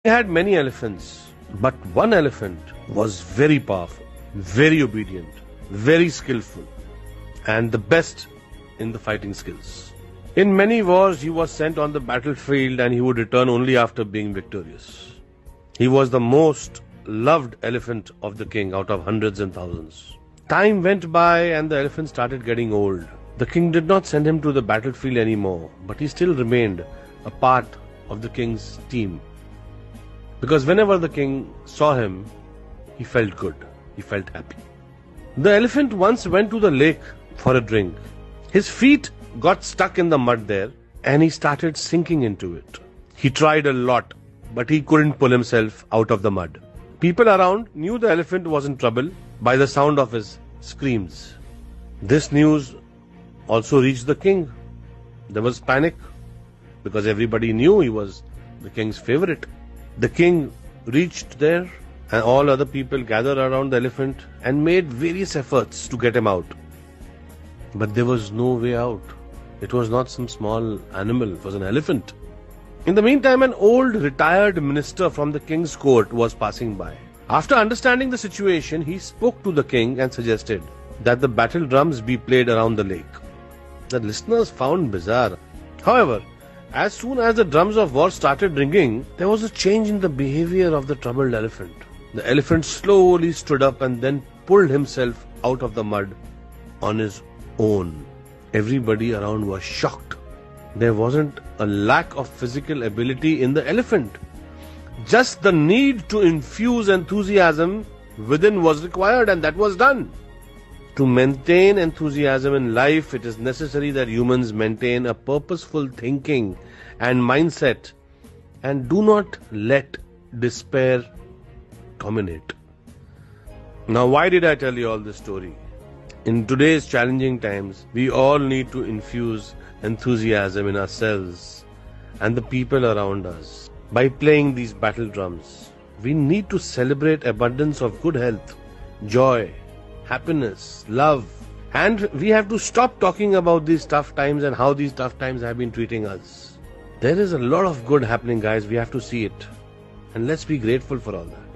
They had many elephants, but one elephant was very powerful, very obedient, very skillful, and the best in the fighting skills. In many wars, he was sent on the battlefield and he would return only after being victorious. He was the most loved elephant of the king out of hundreds and thousands. Time went by and the elephant started getting old. The king did not send him to the battlefield anymore, but he still remained a part of the king's team. Because whenever the king saw him, he felt good, he felt happy. The elephant once went to the lake for a drink. His feet got stuck in the mud there and he started sinking into it. He tried a lot, but he couldn't pull himself out of the mud. People around knew the elephant was in trouble by the sound of his screams. This news also reached the king. There was panic because everybody knew he was the king's favorite. The king reached there and all other people gathered around the elephant and made various efforts to get him out. But there was no way out. It was not some small animal, it was an elephant. In the meantime, an old retired minister from the king's court was passing by. After understanding the situation, he spoke to the king and suggested that the battle drums be played around the lake. The listeners found bizarre. However, as soon as the drums of war started ringing, there was a change in the behavior of the troubled elephant. The elephant slowly stood up and then pulled himself out of the mud on his own. Everybody around was shocked. There wasn't a lack of physical ability in the elephant. Just the need to infuse enthusiasm within was required, and that was done. To maintain enthusiasm in life, it is necessary that humans maintain a purposeful thinking and mindset and do not let despair dominate. Now, why did I tell you all this story? In today's challenging times, we all need to infuse enthusiasm in ourselves and the people around us. By playing these battle drums, we need to celebrate abundance of good health, joy, happiness, love, and we have to stop talking about these tough times and how these tough times have been treating us. There is a lot of good happening, guys. We have to see it, and let's be grateful for all that.